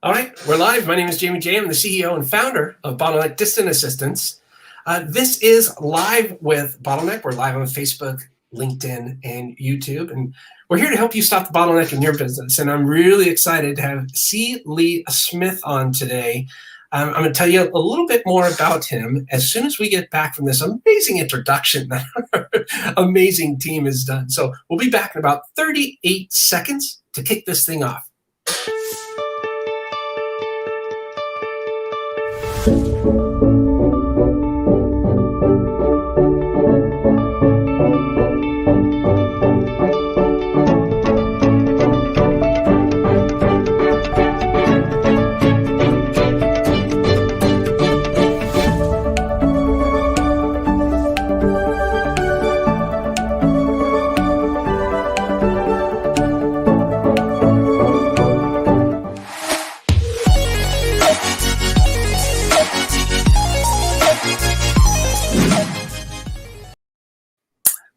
All right, we're live. My name is Jamie J. I'm the CEO and founder of Bottleneck Distant Assistance. This is Live with Bottleneck. We're live on Facebook, LinkedIn, and YouTube. And we're here to help you stop the bottleneck in your business. And I'm really excited to have C. Lee Smith on today. I'm going to tell you a little bit more about him as soon as we get back from this amazing introduction that our amazing team has done. So we'll be back in about 38 seconds to kick this thing off.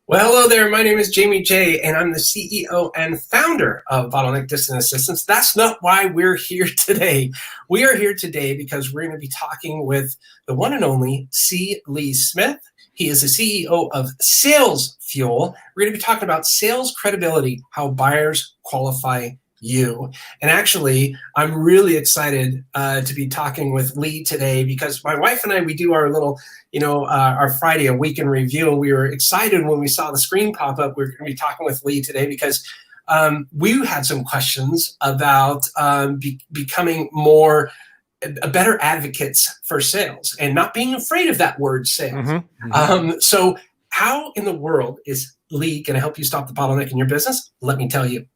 Well, hello there. My name is Jamie J, and I'm the CEO and founder of Bottleneck Distant Assistance. That's not why we're here today. We are here today because we're going to be talking with the one and only C. Lee Smith. He is the CEO of Sales Fuel. We're going to be talking about sales credibility, how buyers qualify you. And actually, I'm really excited to be talking with Lee today because my wife and I, we do our little, our Friday, a week in review. And we were excited when we saw the screen pop up. We're going to be talking with Lee today because we had some questions about becoming better advocates for sales and not being afraid of that word sales. So how in the world is Lee going to help you stop the bottleneck in your business? Let me tell you.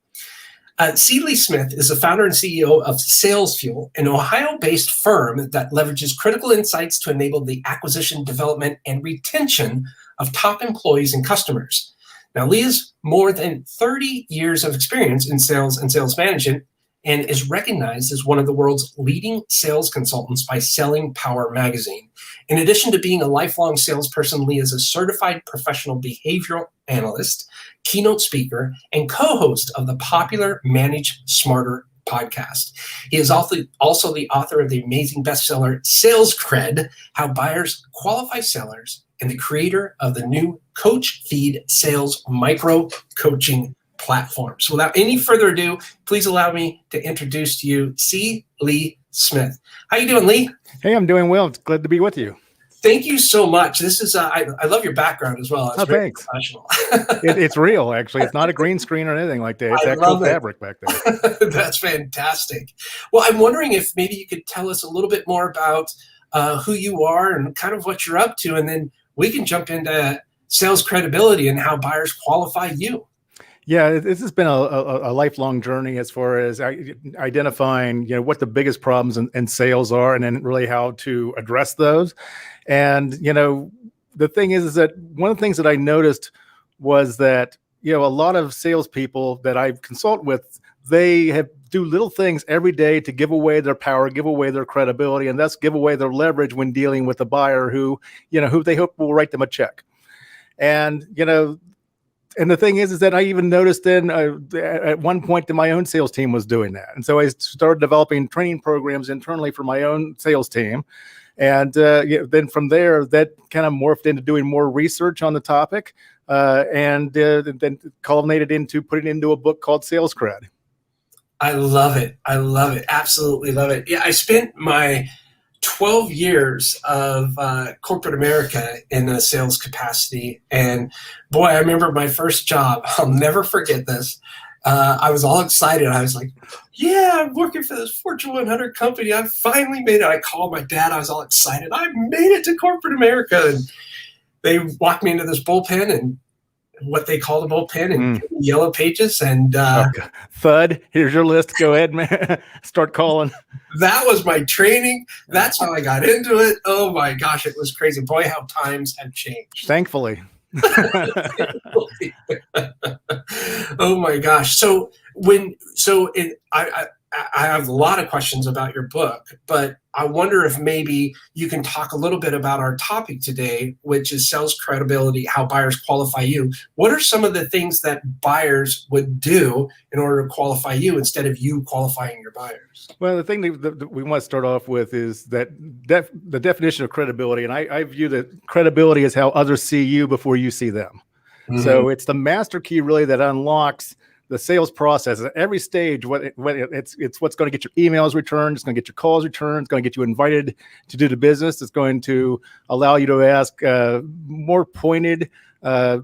C. Lee Smith is the founder and CEO of Sales Fuel, an Ohio-based firm that leverages critical insights to enable the acquisition, development, and retention of top employees and customers. Now, Lee has more than 30 years of experience in sales and sales management and is recognized as one of the world's leading sales consultants by Selling Power magazine. In addition to being a lifelong salesperson, Lee is a certified professional behavioral analyst, keynote speaker, and co-host of the popular Manage Smarter podcast. He is also the author of the amazing bestseller Sales Cred, How Buyers Qualify Sellers, and the creator of the new Coach Feed Sales Micro Coaching platform. So without any further ado, please allow me to introduce to you C. Lee Smith. How you doing, Lee? Hey, I'm doing well. It's glad to be with you. Thank you so much. This is I love your background as well. It's very professional. It's real, actually. It's not a green screen or anything like that. It's actual fabric back there. That's fantastic. Well, I'm wondering if maybe you could tell us a little bit more about who you are and kind of what you're up to, and then we can jump into sales credibility and how buyers qualify you. Yeah, this has been a lifelong journey as far as identifying, what the biggest problems in sales are, and then really how to address those. And, the thing is that one of the things that I noticed was that, a lot of salespeople that I consult with, they do little things every day to give away their power, give away their credibility, and thus give away their leverage when dealing with a buyer who they hope will write them a check. And, and the thing is that I even noticed then at one point that my own sales team was doing that. And so I started developing training programs internally for my own sales team. And then from there, that kind of morphed into doing more research on the topic and then culminated into putting it into a book called Sales Cred. I love it. I love it. Absolutely love it. Yeah, I spent my 12 years of corporate America in a sales capacity. And boy, I remember my first job. I'll never forget this. I was all excited. I was like, yeah, I'm working for this Fortune 100 company. I finally made it. I called my dad. I was all excited. I made it to corporate America. And they walked me into this bullpen and what they call the bullpen and yellow pages. And Thud, here's your list. Go ahead, man. Start calling. That was my training. That's how I got into it. Oh my gosh, it was crazy. Boy, how times have changed. Thankfully. Oh my gosh. So I have a lot of questions about your book, but I wonder if maybe you can talk a little bit about our topic today, which is sales credibility, how buyers qualify you. What are some of the things that buyers would do in order to qualify you instead of you qualifying your buyers? Well, the thing that we want to start off with is that the definition of credibility, and I view that credibility as how others see you before you see them. Mm-hmm. So it's the master key really that unlocks the sales process at every stage. It's what's going to get your emails returned. It's going to get your calls returned. It's going to get you invited to do the business. It's going to allow you to ask more pointed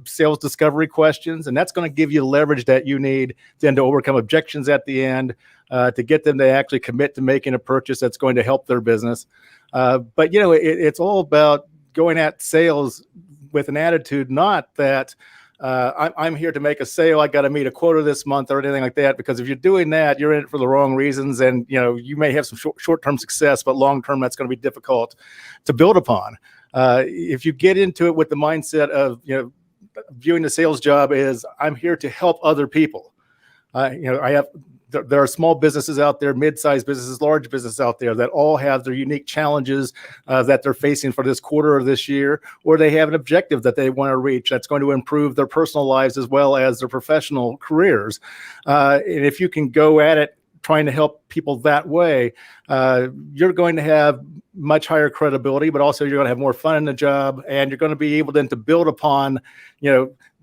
sales discovery questions. And that's going to give you the leverage that you need then to overcome objections at the end, to get them to actually commit to making a purchase that's going to help their business. But, it's all about going at sales with an attitude, not that I'm here to make a sale, I got to meet a quota this month or anything like that, because if you're doing that, you're in it for the wrong reasons. And, you may have some short-term success, but long-term, that's going to be difficult to build upon. If you get into it with the mindset of, viewing the sales job as I'm here to help other people. There are small businesses out there, mid-sized businesses, large businesses out there that all have their unique challenges that they're facing for this quarter of this year, or they have an objective that they want to reach that's going to improve their personal lives as well as their professional careers. And if you can go at it trying to help people that way, you're going to have much higher credibility, but also you're going to have more fun in the job, and you're going to be able then to build upon,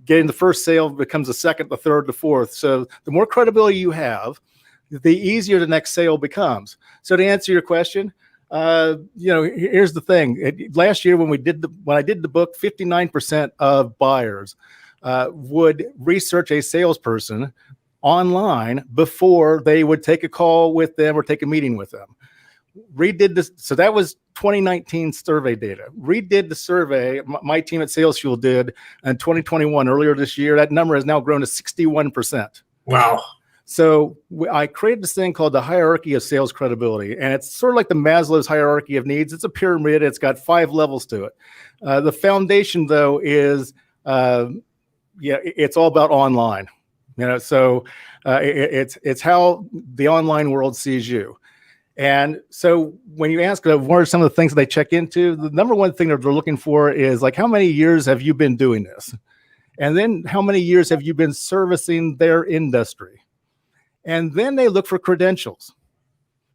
getting the first sale becomes the second, the third, the fourth. So the more credibility you have, the easier the next sale becomes. So to answer your question, here's the thing. Last year when I did the book, 59% of buyers would research a salesperson online before they would take a call with them or take a meeting with them. Redid this. So that was 2019 survey data. Redid the survey. My team at SalesFuel did in 2021, earlier this year. That number has now grown to 61%. Wow. So I created this thing called the hierarchy of sales credibility. And it's sort of like the Maslow's hierarchy of needs. It's a pyramid. It's got 5 levels to it. The foundation, though, is, it's all about online. So it's how the online world sees you. And so when you ask what are some of the things that they check into, the number one thing that they're looking for is like, how many years have you been doing this? And then how many years have you been servicing their industry? And then they look for credentials.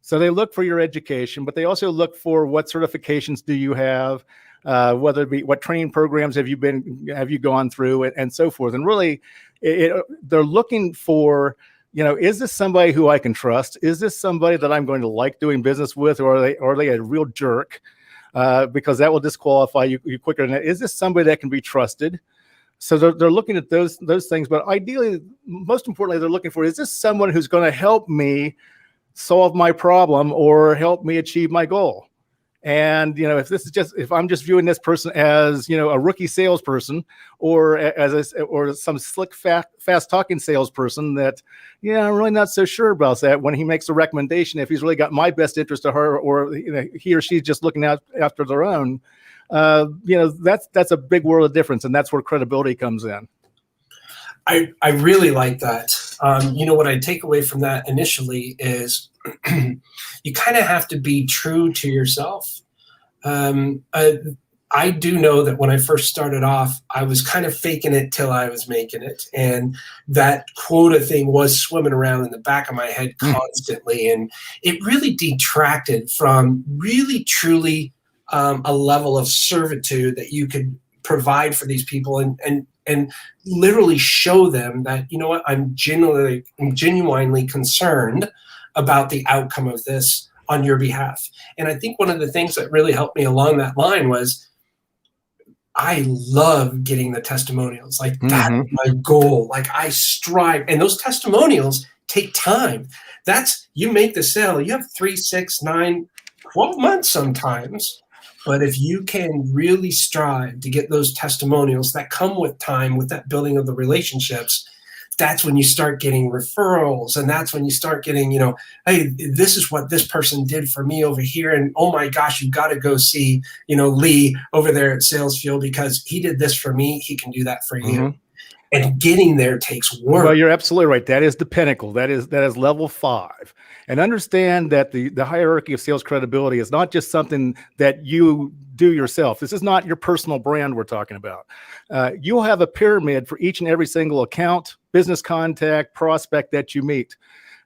So they look for your education, but they also look for what certifications do you have, whether it be what training programs have you gone through, and so forth. And really, they're looking for, is this somebody who I can trust? Is this somebody that I'm going to like doing business with, or are they a real jerk? Because that will disqualify you quicker than that. Is this somebody that can be trusted? So they're looking at those things, but ideally, most importantly, they're looking for, is this someone who's going to help me solve my problem or help me achieve my goal? And, if I'm just viewing this person as, a rookie salesperson or some slick, fast talking salesperson that, I'm really not so sure about that when he makes a recommendation, if he's really got my best interest at heart, or, he or she's just looking out after their own, that's a big world of difference. And that's where credibility comes in. I really like that. What I take away from that initially is you kind of have to be true to yourself. I do know that when I first started off, I was kind of faking it till I was making it. And that quota thing was swimming around in the back of my head constantly. And it really detracted from really, truly a level of servitude that you could provide for these people and literally show them that, I'm genuinely concerned about the outcome of this on your behalf. And I think one of the things that really helped me along that line was I love getting the testimonials. Like that's my goal. Like I strive. And those testimonials take time. You make the sale. You have 3, 6, 9, 12 months sometimes. But if you can really strive to get those testimonials that come with time, with that building of the relationships, that's when you start getting referrals. And that's when you start getting, hey, this is what this person did for me over here. And oh my gosh, you've got to go see, Lee over there at SalesFuel because he did this for me. He can do that for you. And getting there takes work. Well, you're absolutely right. That is the pinnacle. That is level 5. And understand that the hierarchy of sales credibility is not just something that you do yourself. This is not your personal brand we're talking about. You'll have a pyramid for each and every single account, business contact, prospect that you meet.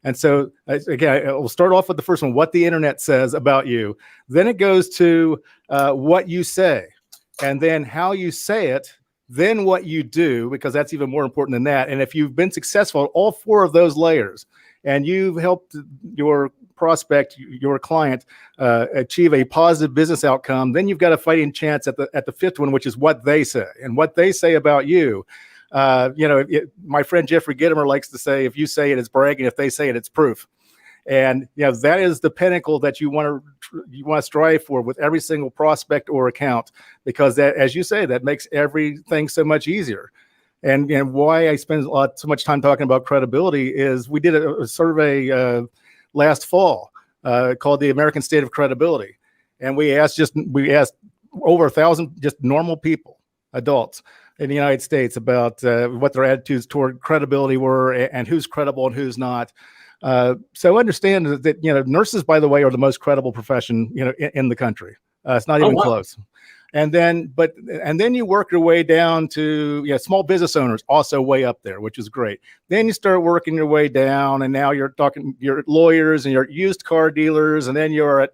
And so, again, we'll start off with the first one, what the internet says about you. Then it goes to what you say, and then how you say it, then what you do, because that's even more important than that. And if you've been successful at all 4 of those layers, and you've helped your prospect, your client, achieve a positive business outcome, then you've got a fighting chance at the 5th one, which is what they say. And what they say about you. My friend Jeffrey Gitomer likes to say, if you say it, it's bragging. If they say it, it's proof. And that is the pinnacle that you want to strive for with every single prospect or account, because that, as you say, that makes everything so much easier. And why I spend so much time talking about credibility is we did a survey last fall called the American State of Credibility, and we asked over 1,000 just normal people, adults in the United States, about what their attitudes toward credibility were and who's credible and who's not. So understand that nurses, by the way, are the most credible profession in the country. It's not even close. And then you work your way down to small business owners, also way up there, which is great. Then you start working your way down, and now you're lawyers and you're used car dealers, and then you're at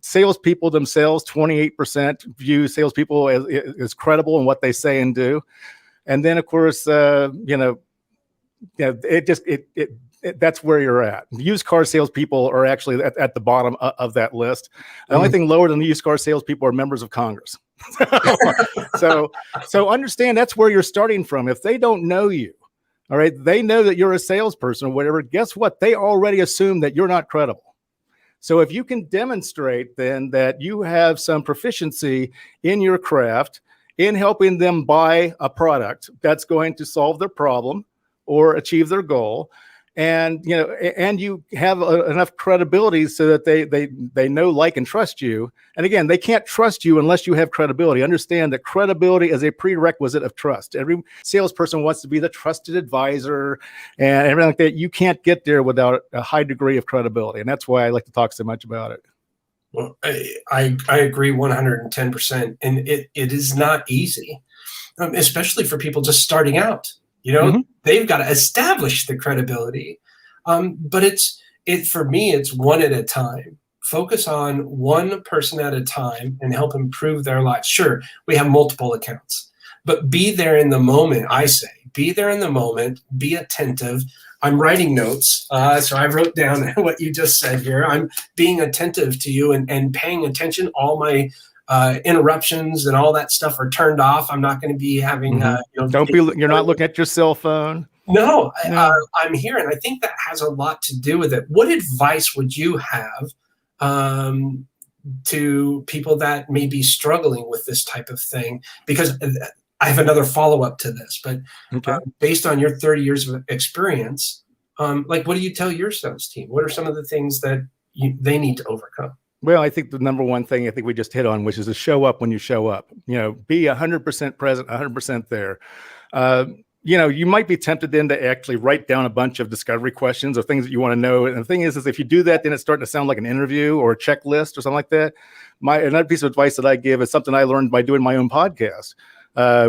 salespeople themselves. 28% view salespeople as credible in what they say and do. And then of course, that's where you're at. Used car salespeople are actually at the bottom of that list. The only thing lower than the used car salespeople are members of Congress. So understand that's where you're starting from. If they don't know you, all right, they know that you're a salesperson or whatever. Guess what? They already assume that you're not credible. So if you can demonstrate then that you have some proficiency in your craft in helping them buy a product that's going to solve their problem or achieve their goal, and you have enough credibility so that they know, like, and trust you. And again, they can't trust you unless you have credibility. Understand that credibility is a prerequisite of trust. Every salesperson wants to be the trusted advisor and everything like that. You can't get there without a high degree of credibility, and that's why I like to talk so much about it. Well, I agree 110%, and it is not easy, especially for people just starting out. They've got to establish the credibility. But for me, it's one at a time. Focus on one person at a time and help improve their lives. Sure, we have multiple accounts, but be there in the moment. I say, be there in the moment, be attentive. I'm writing notes. So I wrote down what you just said here. I'm being attentive to you and paying attention. All my interruptions and all that stuff are turned off. I'm not going to be having, you're not looking at your cell phone. No. I'm here. And I think that has a lot to do with it. What advice would you have to people that may be struggling with this type of thing? Because I have another follow-up to this, but based on your 30 years of experience, what do you tell your sales team? What are some of the things that they need to overcome? Well, I think the number one thing I think we just hit on, which is to show up when you show up. Be 100% present, 100% there. You might be tempted then to actually write down a bunch of discovery questions or things that you want to know. And the thing is if you do that, then it's starting to sound like an interview or a checklist or something like that. Another piece of advice that I give is something I learned by doing my own podcast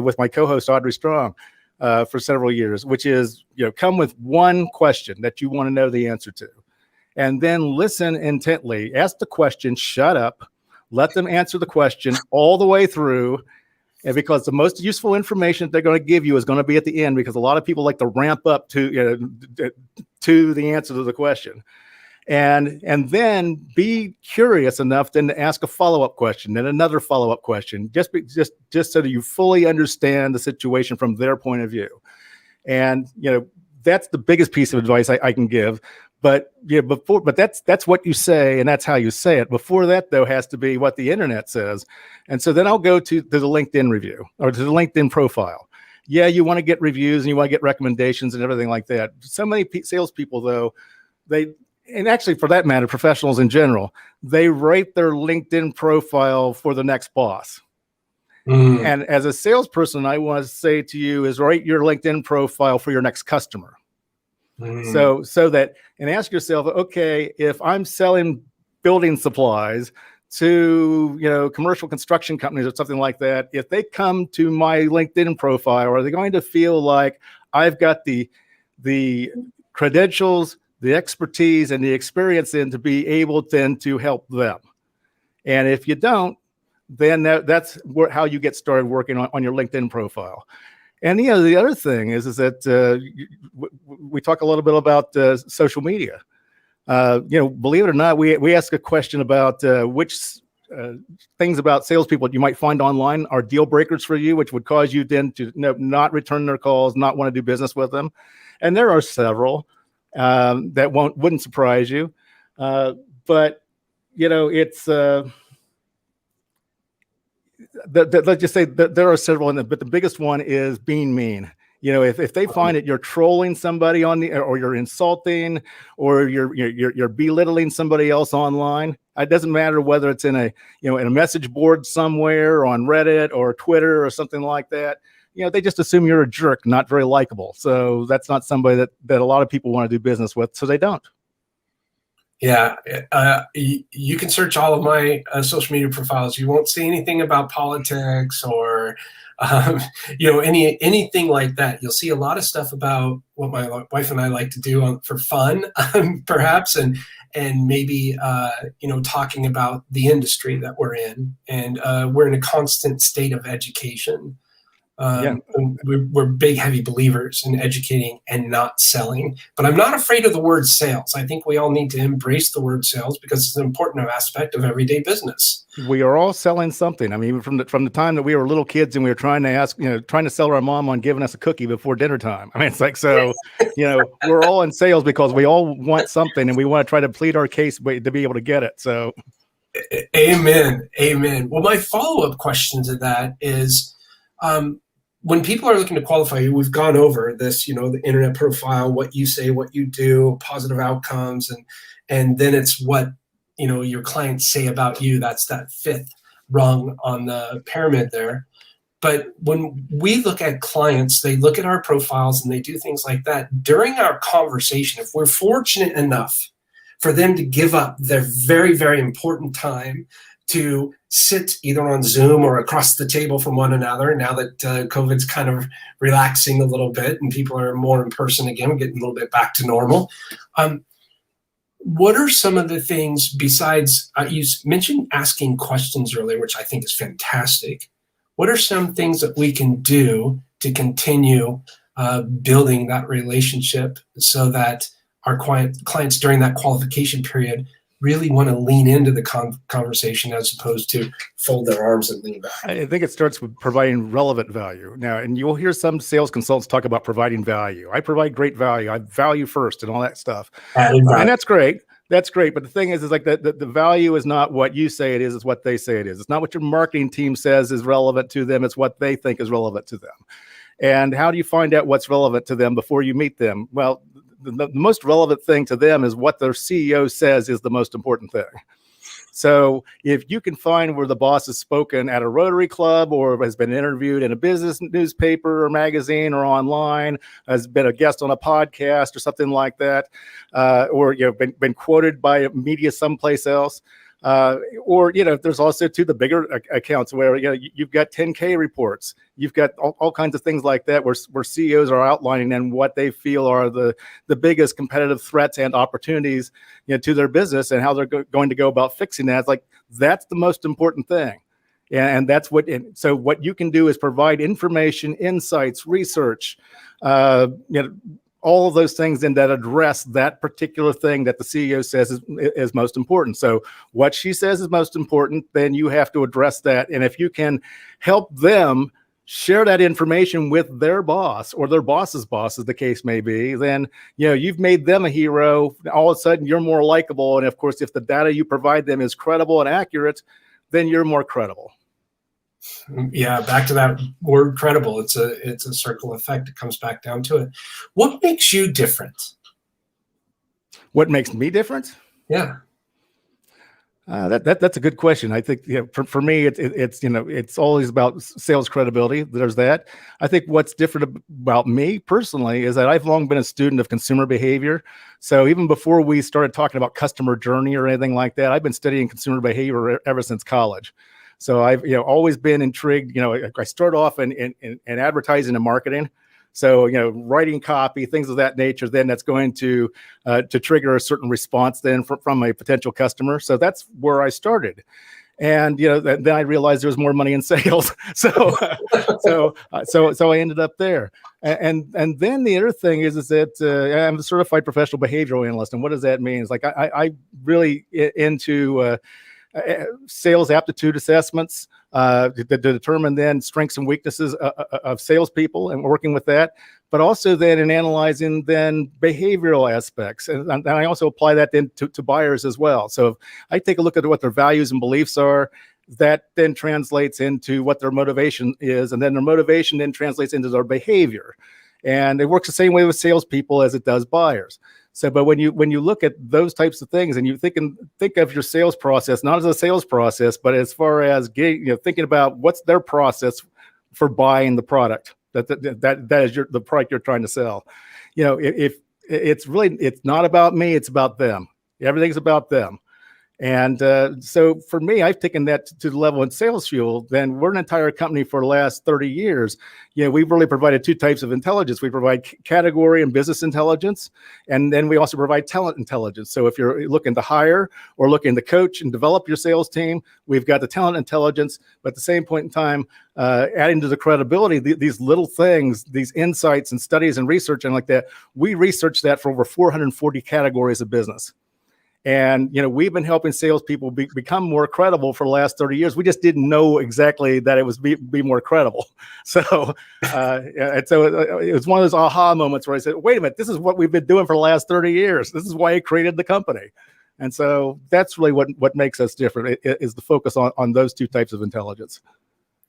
with my co-host Audrey Strong for several years, which is come with one question that you want to know the answer to. And then listen intently, ask the question, shut up, let them answer the question all the way through. And because the most useful information that they're going to give you is going to be at the end, because a lot of people like to ramp up to the answer to the question. And then be curious enough then to ask a follow-up question, then another follow-up question, just so that you fully understand the situation from their point of view. And that's the biggest piece of advice I can give. But that's what you say, and that's how you say it. Before that, though, has to be what the internet says. And so then I'll go to the LinkedIn review or to the LinkedIn profile. Yeah, you want to get reviews and you want to get recommendations and everything like that. So many salespeople, though, and actually for that matter, professionals in general, they rate their LinkedIn profile for the next boss. Mm. And as a salesperson, I want to say to you is write your LinkedIn profile for your next customer. Mm. So that, and ask yourself, okay, if I'm selling building supplies to, commercial construction companies or something like that, if they come to my LinkedIn profile, are they going to feel like I've got the credentials, the expertise, and the experience in to be able then to help them? And if you don't, then that's how you get started working on your LinkedIn profile. And the other thing is that we talk a little bit about social media. Believe it or not, we ask a question about which things about salespeople you might find online are deal breakers for you, which would cause you then to not return their calls, not want to do business with them. And there are several that wouldn't surprise you, but it's. Let's just say that there are several in it, but the biggest one is being mean. If they find that you're trolling somebody or you're insulting, or you're belittling somebody else online, it doesn't matter whether it's in a message board somewhere, or on Reddit or Twitter or something like that. They just assume you're a jerk, not very likable. So that's not somebody that a lot of people want to do business with, so they don't. Yeah, you can search all of my social media profiles. You won't see anything about politics or anything like that. You'll see a lot of stuff about what my wife and I like to do for fun, perhaps, and maybe talking about the industry that we're in, and we're in a constant state of education. We're big, heavy believers in educating and not selling, but I'm not afraid of the word sales. I think we all need to embrace the word sales because it's an important aspect of everyday business. We are all selling something. I mean, from the time that we were little kids and we were trying to sell our mom on giving us a cookie before dinner time. I mean, it's like, so, we're all in sales because we all want something and we want to try to plead our case to be able to get it. So, amen. Well, my follow-up question to that is, when people are looking to qualify you, we've gone over this, the internet profile, what you say, what you do, positive outcomes, and then it's what, your clients say about you. That's that fifth rung on the pyramid there. But when we look at clients, they look at our profiles and they do things like that. During our conversation, if we're fortunate enough for them to give up their very, very important time to sit either on Zoom or across the table from one another, now that COVID's kind of relaxing a little bit and people are more in person again, getting a little bit back to normal. What are some of the things besides, you mentioned asking questions earlier, which I think is fantastic. What are some things that we can do to continue building that relationship so that our clients during that qualification period really want to lean into the conversation as opposed to fold their arms and lean back? I think it starts with providing relevant value. Now, and you'll hear some sales consultants talk about providing value. I provide great value. I value first and all that stuff. And that's great. That's great. But the thing is like the value is not what you say it is, it's what they say it is. It's not what your marketing team says is relevant to them. It's what they think is relevant to them. And how do you find out what's relevant to them before you meet them? Well, the most relevant thing to them is what their CEO says is the most important thing. So if you can find where the boss has spoken at a Rotary Club or has been interviewed in a business newspaper or magazine or online, has been a guest on a podcast or something like that, or been quoted by media someplace else, or there's also the bigger accounts where you've got 10K reports, you've got all kinds of things like that where CEOs are outlining and what they feel are the biggest competitive threats and opportunities to their business and how they're going to go about fixing that. It's like that's the most important thing. And that's so what you can do is provide information, insights, research, all of those things and that address that particular thing that the CEO says is most important. So what she says is most important, then you have to address that. And if you can help them share that information with their boss or their boss's boss, as the case may be, then you've made them a hero. All of a sudden you're more likable. And of course, if the data you provide them is credible and accurate, then you're more credible. Yeah, back to that word credible. It's a circle effect. It comes back down to it. What makes you different? What makes me different? Yeah. That's a good question. I think, for me, it's always about sales credibility. There's that. I think what's different about me personally is that I've long been a student of consumer behavior. So even before we started talking about customer journey or anything like that, I've been studying consumer behavior ever since college. So I've always been intrigued. I started off in advertising and marketing. So, writing copy, things of that nature, then that's going to trigger a certain response then from a potential customer. So that's where I started. And, then I realized there was more money in sales. So I ended up there. And then the other thing is that I'm a certified professional behavioral analyst. And what does that mean? It's like, I really into sales aptitude assessments to determine then strengths and weaknesses of salespeople and working with that, but also then in analyzing then behavioral aspects. And I also apply that then to buyers as well. So if I take a look at what their values and beliefs are, that then translates into what their motivation is. And then their motivation then translates into their behavior. And it works the same way with salespeople as it does buyers. So, but when you look at those types of things and you think of your sales process, not as a sales process, but as far as thinking about what's their process for buying the product that is the product you're trying to sell. If it's not about me, it's about them. Everything's about them. And so for me, I've taken that to the level in Sales Fuel. Then we're an entire company for the last 30 years. We've really provided two types of intelligence. We provide category and business intelligence, and then we also provide talent intelligence. So if you're looking to hire or looking to coach and develop your sales team, we've got the talent intelligence. But at the same point in time, adding to the credibility, these little things, these insights and studies and research and like that, we researched that for over 440 categories of business. And, we've been helping salespeople become more credible for the last 30 years. We just didn't know exactly that it was be more credible. So, and so it was one of those aha moments where I said, wait a minute, this is what we've been doing for the last 30 years. This is why I created the company. And so that's really what makes us different is the focus on those two types of intelligence.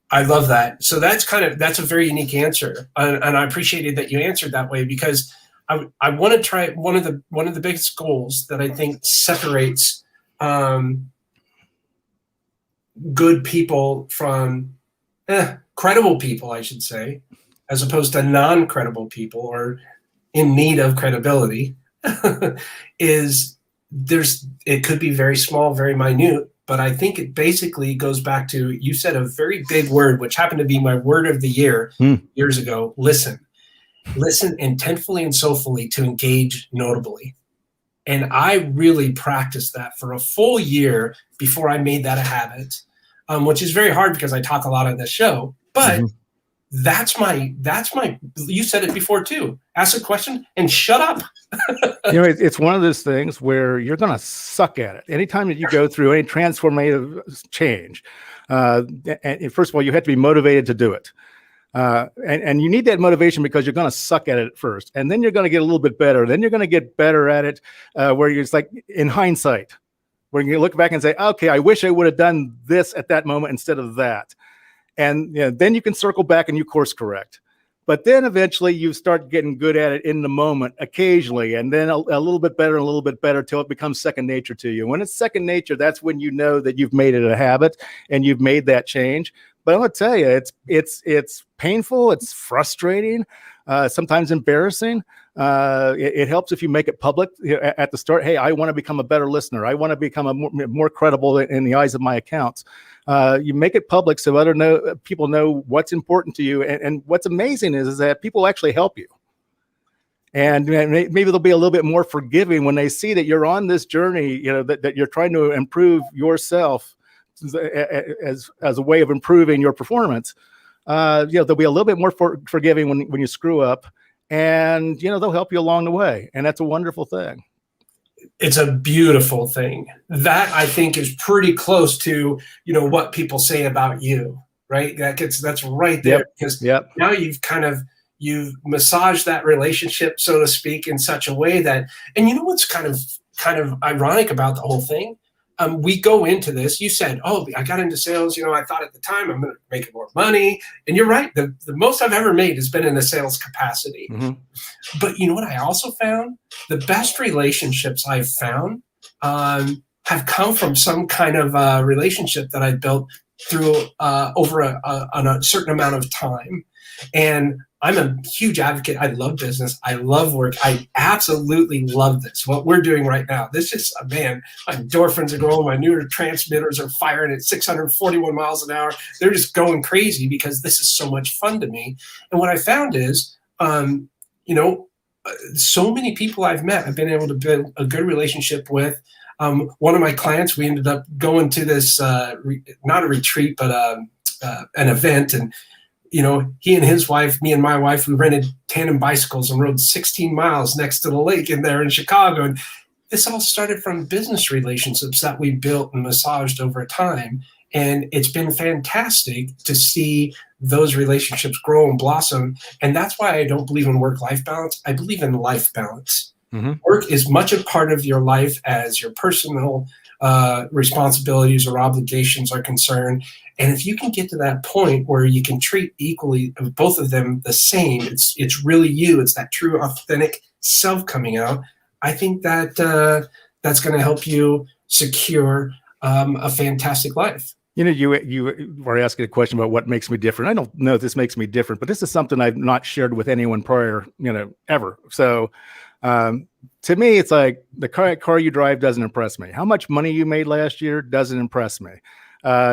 I love that. So that's a very unique answer. And I appreciated that you answered that way, because I want to try one of the biggest goals that I think separates good people from credible people, I should say, as opposed to non-credible people or in need of credibility, is it could be very small, very minute, but I think it basically goes back to, you said a very big word, which happened to be my word of the year years ago: listen. Listen intentfully and soulfully to engage notably. And I really practiced that for a full year before I made that a habit, which is very hard because I talk a lot on this show. But that's my, you said it before too. Ask a question and shut up. It's one of those things where you're going to suck at it. Anytime that you go through any transformative change, and first of all, you have to be motivated to do it. And you need that motivation because you're going to suck at it at first, and then you're going to get a little bit better. Then you're going to get better at it, where you're just like in hindsight, where you look back and say, okay, I wish I would have done this at that moment instead of that. And then you can circle back and you course correct. But then eventually you start getting good at it in the moment occasionally, and then a little bit better till it becomes second nature to you. When it's second nature, that's when you know that you've made it a habit and you've made that change. But I'm gonna tell you, it's painful, it's frustrating, sometimes embarrassing. It helps if you make it public at the start. Hey, I want to become a better listener. I want to become a more credible in the eyes of my accounts. You make it public so other people know what's important to you. And what's amazing is that people actually help you. And maybe they'll be a little bit more forgiving when they see that you're on this journey, that you're trying to improve yourself as a way of improving your performance. They'll be a little bit more forgiving when you screw up, and they'll help you along the way, and that's a wonderful thing. It's a beautiful thing. That, I think, is pretty close to what people say about you, right? That's right there. Because now you've massaged that relationship, so to speak, in such a way that, and what's kind of ironic about the whole thing? We go into this, you said, I got into sales, I thought at the time I'm going to make more money. And you're right. The most I've ever made has been in a sales capacity. Mm-hmm. But you know what I also found? The best relationships I've found have come from some kind of relationship that I built through over a certain amount of time. And I'm a huge advocate. I love business. I love work. I absolutely love this. What we're doing right now. This is, man, my endorphins are going. My neurotransmitters are firing at 641 miles an hour. They're just going crazy because this is so much fun to me. And what I found is, so many people I've met, I've been able to build a good relationship with. One of my clients, we ended up going to this, not a retreat, but an event. And he and his wife, me and my wife, we rented tandem bicycles and rode 16 miles next to the lake in there in Chicago. And this all started from business relationships that we built and massaged over time. And it's been fantastic to see those relationships grow and blossom. And that's why I don't believe in work-life balance. I believe in life balance. Mm-hmm. Work is much a part of your life as your personal responsibilities or obligations are concerned. And if you can get to that point where you can treat equally both of them the same, it's really you. It's that true, authentic self coming out. I think that that's going to help you secure a fantastic life. You were asking a question about what makes me different. I don't know if this makes me different, but this is something I've not shared with anyone prior, ever. So to me, it's like the car you drive doesn't impress me. How much money you made last year doesn't impress me. How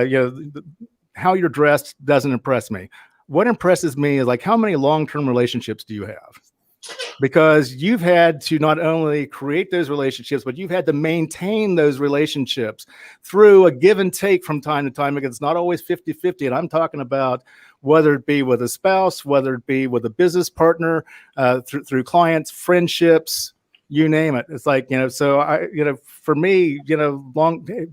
you're dressed doesn't impress me. What impresses me is like, how many long-term relationships do you have? Because you've had to not only create those relationships, but you've had to maintain those relationships through a give and take from time to time. Because it's not always 50-50. And I'm talking about whether it be with a spouse, whether it be with a business partner, through clients, friendships, you name it. It's like, so for me,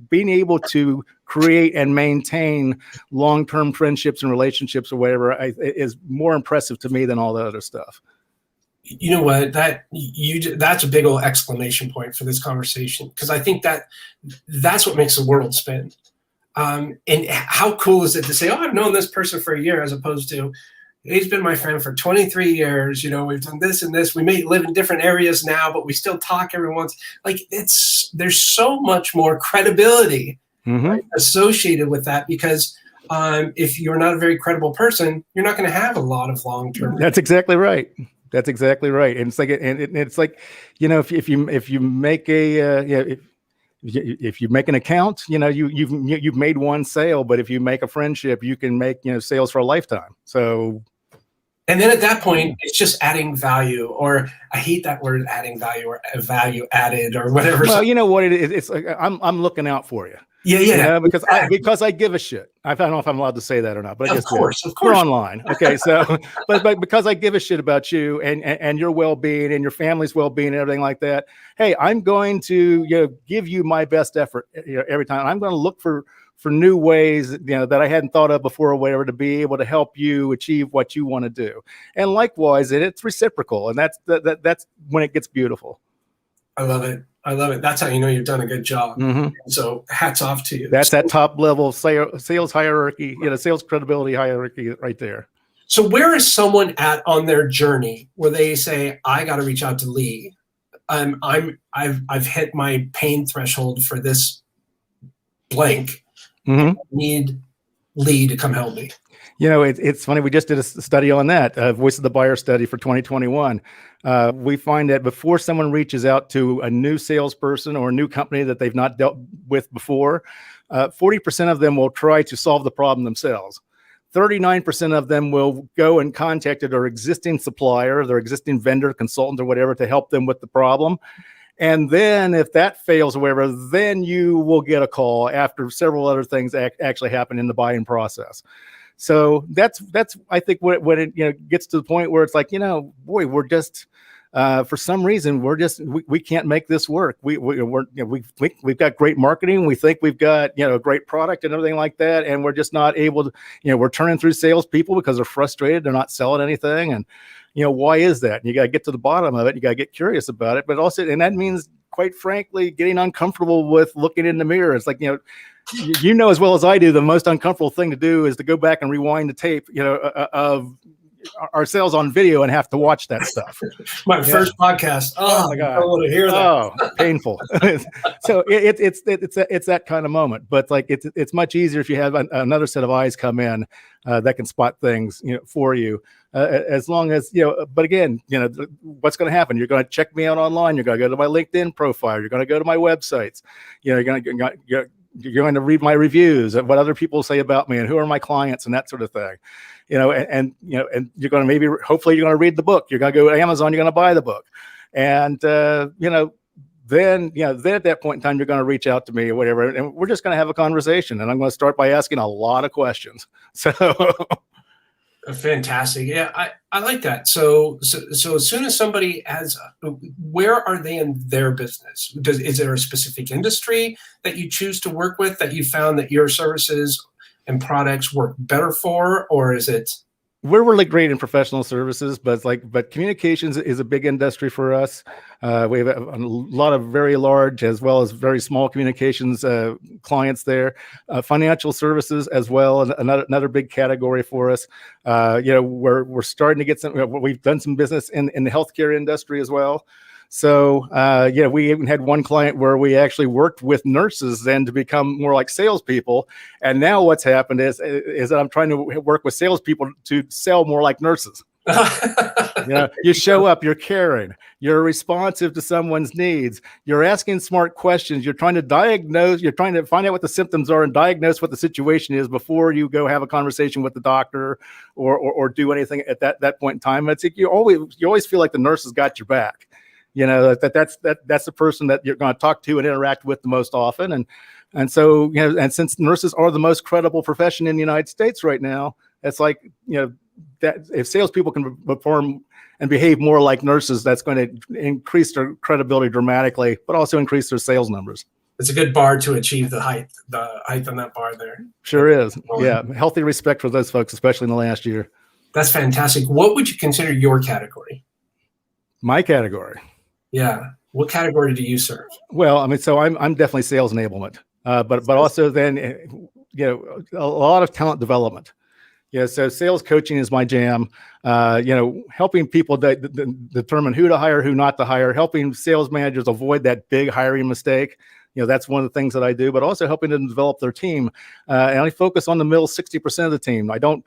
being able to create and maintain long-term friendships and relationships or whatever is more impressive to me than all the other stuff. You know what, that's a big old exclamation point for this conversation, because I think that's what makes the world spin. And how cool is it to say, oh, I've known this person for a year, as opposed to, he's been my friend for 23 years. We've done this and this. We may live in different areas now, but we still talk every once. Like, there's so much more credibility right, associated with that, because if you're not a very credible person, you're not going to have a lot of long-term. That's exactly right. That's exactly right. And it's like, if you make if you make an account, you've made one sale, but if you make a friendship, you can make, sales for a lifetime. So. And then at that point, it's just adding value, or I hate that word, adding value, or value added, or whatever. Well, you know what it is? It's like, I'm looking out for you. Yeah. Because I give a shit. I don't know if I'm allowed to say that or not, but of course, we're online. Okay. So, but because I give a shit about you and your well-being and your family's well-being and everything like that. Hey, I'm going to, give you my best effort every time. I'm going to look for new ways, that I hadn't thought of before or whatever, to be able to help you achieve what you want to do. And likewise, it's reciprocal. And that's when it gets beautiful. I love it. That's how you know you've done a good job. Mm-hmm. So hats off to you. That's that top level sales hierarchy, sales credibility hierarchy right there. So where is someone at on their journey where they say, I got to reach out to Lee. I've hit my pain threshold for this blank. Mm-hmm. I need Lee to come help me. It's funny. We just did a study on that, Voice of the Buyer study for 2021. We find that before someone reaches out to a new salesperson or a new company that they've not dealt with before, 40% of them will try to solve the problem themselves. 39% of them will go and contact their existing supplier, their existing vendor, consultant, or whatever, to help them with the problem. And then if that fails or whatever, then you will get a call after several other things actually happen in the buying process. So that's I think when it gets to the point where it's like, boy, we're just for some reason we can't make this work. We've got great marketing. We think we've got a great product and everything like that, and we're just not able to. We're turning through salespeople because they're frustrated. They're not selling anything, and why is that? And you got to get to the bottom of it. You got to get curious about it, but also, and that means, quite frankly, getting uncomfortable with looking in the mirror. It's like, as well as I do, the most uncomfortable thing to do is to go back and rewind the tape, of ourselves on video and have to watch that stuff. My first podcast. Oh my God. I want to hear that. Oh, painful. So it's that kind of moment, but like it's much easier if you have another set of eyes come in that can spot things, for you. As long as, but again, what's going to happen? You're going to check me out online. You're going to go to my LinkedIn profile. You're going to go to my websites. You're going to read my reviews and what other people say about me and who are my clients and that sort of thing. And you're going to hopefully you're going to read the book. You're going to go to Amazon. You're going to buy the book. And, then at that point in time, you're going to reach out to me or whatever. And we're just going to have a conversation. And I'm going to start by asking a lot of questions. So fantastic. Yeah, I like that. So as soon as somebody has, where are they in their business? Is there a specific industry that you choose to work with that you found that your services and products work better for, or is it? We're really great in professional services, but communications is a big industry for us. We have a lot of very large as well as very small communications clients there. Financial services as well, another big category for us. We're starting to get we've done some business in the healthcare industry as well. So, we even had one client where we actually worked with nurses then to become more like salespeople. And now what's happened is that I'm trying to work with salespeople to sell more like nurses. You show up, you're caring, you're responsive to someone's needs, you're asking smart questions, you're trying to diagnose, you're trying to find out what the symptoms are and diagnose what the situation is before you go have a conversation with the doctor or do anything at that point in time. It's like you always feel like the nurse has got your back. That's the person that you're going to talk to and interact with the most often. And so, and since nurses are the most credible profession in the United States right now, it's like, that if salespeople can perform and behave more like nurses, that's going to increase their credibility dramatically, but also increase their sales numbers. It's a good bar to achieve the height on that bar there. Sure is. Yeah. Healthy respect for those folks, especially in the last year. That's fantastic. What would you consider your category? My category. Yeah. What category do you serve? Well, I mean, so I'm definitely sales enablement, but also then, a lot of talent development. So sales coaching is my jam. Helping people determine who to hire, who not to hire, helping sales managers avoid that big hiring mistake. That's one of the things that I do, but also helping them develop their team. And I focus on the middle 60% of the team. I don't,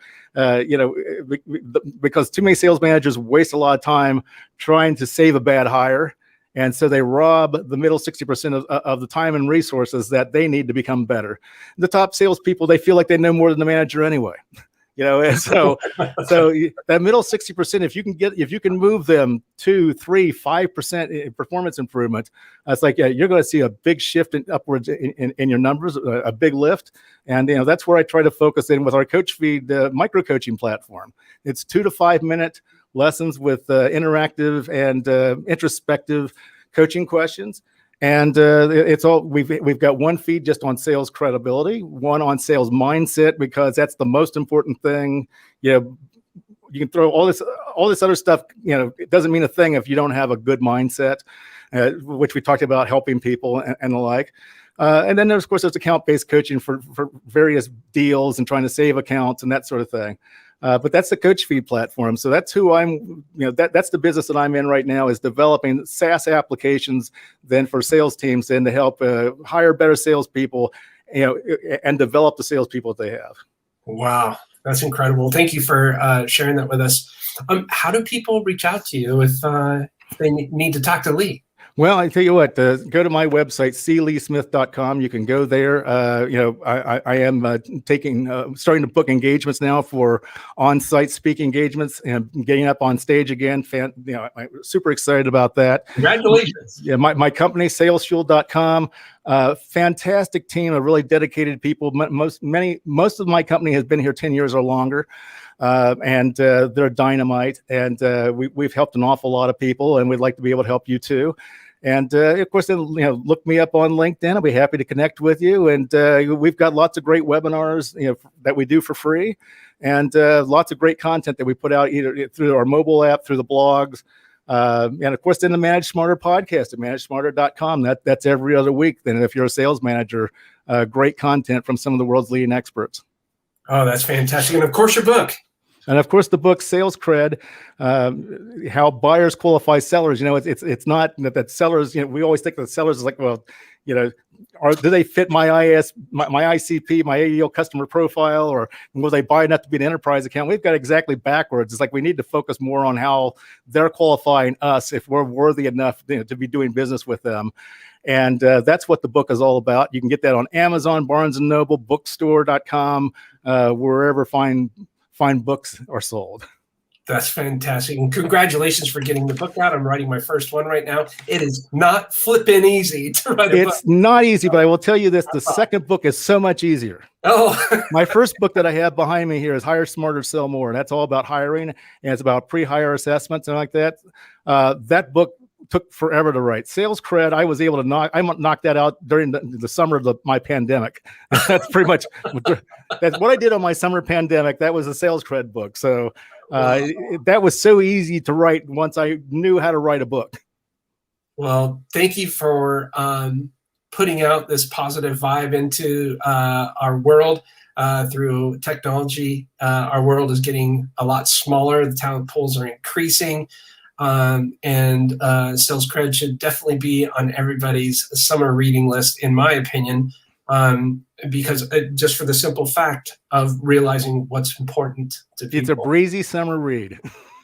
because too many sales managers waste a lot of time trying to save a bad hire. And so they rob the middle 60% of the time and resources that they need to become better. The top salespeople, they feel like they know more than the manager anyway. And so that middle 60%, if you can move them 2, 3, 5% performance improvement, it's like, you're going to see a big shift upwards in your numbers, a big lift. And, that's where I try to focus in with our Coach Feed micro coaching platform. It's 2 to 5 minute lessons with interactive and introspective coaching questions. And it's all we've got one feed just on sales credibility, one on sales mindset, because that's the most important thing. You can throw all this other stuff. It doesn't mean a thing if you don't have a good mindset, which we talked about helping people and the like. And then there's, of course, there's account-based coaching for various deals and trying to save accounts and that sort of thing. But that's the Coach Feed platform. So that's who I'm, that's the business that I'm in right now, is developing SaaS applications then for sales teams then to help hire better salespeople, and develop the salespeople that they have. Wow. That's incredible. Thank you for sharing that with us. How do people reach out to you if they need to talk to Lee? Well, I tell you what, go to my website, cleesmith.com. You can go there. I am starting to book engagements now for on-site speaking engagements and getting up on stage again. I'm super excited about that. Congratulations. Yeah, my company, salesfuel.com. Fantastic team of really dedicated people. Most of my company has been here 10 years or longer. And they're dynamite, and we've helped an awful lot of people, and we'd like to be able to help you too. And of course, then look me up on LinkedIn. I'll be happy to connect with you. And we've got lots of great webinars that we do for free, and lots of great content that we put out either through our mobile app, through the blogs, and of course, then the Manage Smarter podcast at managesmarter.com. That's every other week. Then, if you're a sales manager, great content from some of the world's leading experts. Oh, that's fantastic. And of course, your book. And of course, the book Sales Cred, how buyers qualify sellers. It's not that sellers. We always think that sellers is like, well, do they fit my ICP, my AEO customer profile, or will they buy enough to be an enterprise account? We've got exactly backwards. It's like we need to focus more on how they're qualifying us if we're worthy enough to be doing business with them. And that's what the book is all about. You can get that on Amazon, Barnes & Noble, bookstore.com, wherever fine books are sold. That's fantastic. And congratulations for getting the book out. I'm writing my first one right now. It is not flipping easy to write a book. It's not easy, but I will tell you this, the second book is so much easier. Oh, my first book that I have behind me here is Hire Smarter, Sell More. And that's all about hiring, and it's about pre-hire assessments and like that. That book took forever to write. Sales Cred, I was able to knock that out during the summer of my pandemic. That's pretty much that's what I did on my summer pandemic. That was a Sales Cred book. So that was so easy to write once I knew how to write a book. Well, thank you for putting out this positive vibe into our world through technology. Our world is getting a lot smaller. The talent pools are increasing. And Sales Cred should definitely be on everybody's summer reading list, in my opinion, because just for the simple fact of realizing what's important to people. It's a breezy summer read.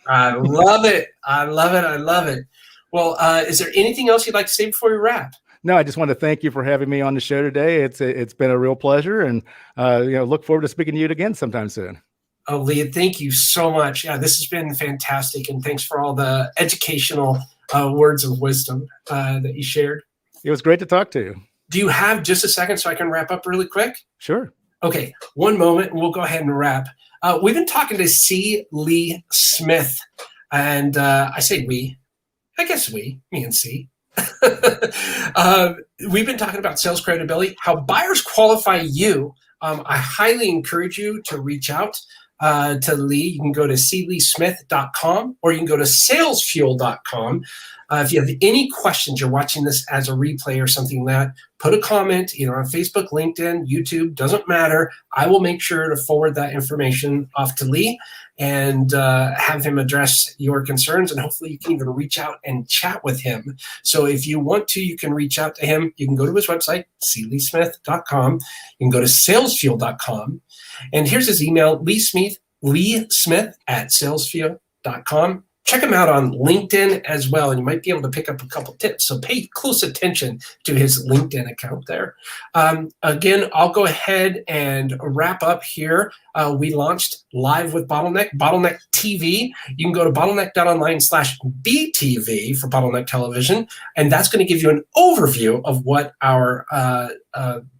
I love it. I love it. I love it. Well, is there anything else you'd like to say before we wrap? No, I just want to thank you for having me on the show today. It's been a real pleasure, and look forward to speaking to you again sometime soon. Oh, Lee, thank you so much. Yeah, this has been fantastic, and thanks for all the educational words of wisdom that you shared. It was great to talk to you. Do you have just a second so I can wrap up really quick? Sure. Okay, one moment, and we'll go ahead and wrap. We've been talking to C. Lee Smith, and I say we. I guess we, me and C. We've been talking about sales credibility, how buyers qualify you. I highly encourage you to reach out to Lee. You can go to cleesmith.com or you can go to salesfuel.com. If you have any questions, you're watching this as a replay or something like that, put a comment either on Facebook, LinkedIn, YouTube, doesn't matter. I will make sure to forward that information off to Lee and have him address your concerns, and hopefully you can even reach out and chat with him. So if you want to, you can reach out to him. You can go to his website, cleesmith.com. You can go to salesfuel.com. And here's his email, leesmith@salesfuel.com. Check him out on LinkedIn as well, and you might be able to pick up a couple tips. So pay close attention to his LinkedIn account there. Again, I'll go ahead and wrap up here. We launched Live with Bottleneck, Bottleneck TV. You can go to bottleneck.online/BTV for Bottleneck Television, and that's going to give you an overview of what our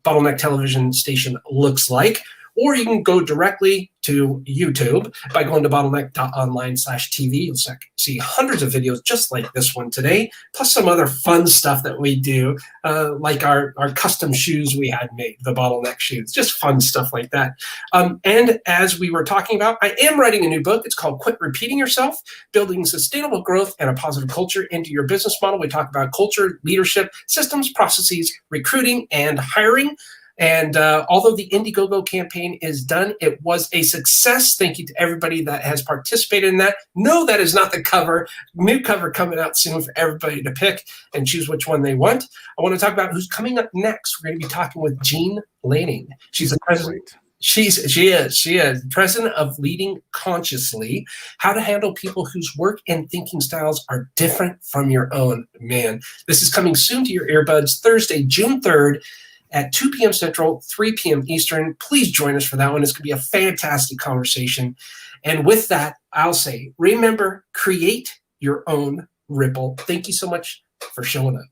Bottleneck Television station looks like. Or you can go directly to YouTube by going to bottleneck.online/TV. You'll see hundreds of videos just like this one today, plus some other fun stuff that we do, like our custom shoes we had made, the Bottleneck shoes, just fun stuff like that. And as we were talking about, I am writing a new book. It's called Quit Repeating Yourself, Building Sustainable Growth and a Positive Culture into Your Business Model. We talk about culture, leadership, systems, processes, recruiting, and hiring. And although the Indiegogo campaign is done, it was a success. Thank you to everybody that has participated in that. No, that is not the cover. New cover coming out soon for everybody to pick and choose which one they want. I want to talk about who's coming up next. We're going to be talking with Jean Laning. She's the president. She is president of Leading Consciously, how to handle people whose work and thinking styles are different from your own. Man, this is coming soon to your earbuds, Thursday, June 3rd. At 2 p.m. Central, 3 p.m. Eastern. Please join us for that one. It's going to be a fantastic conversation. And with that, I'll say, remember, create your own ripple. Thank you so much for showing up.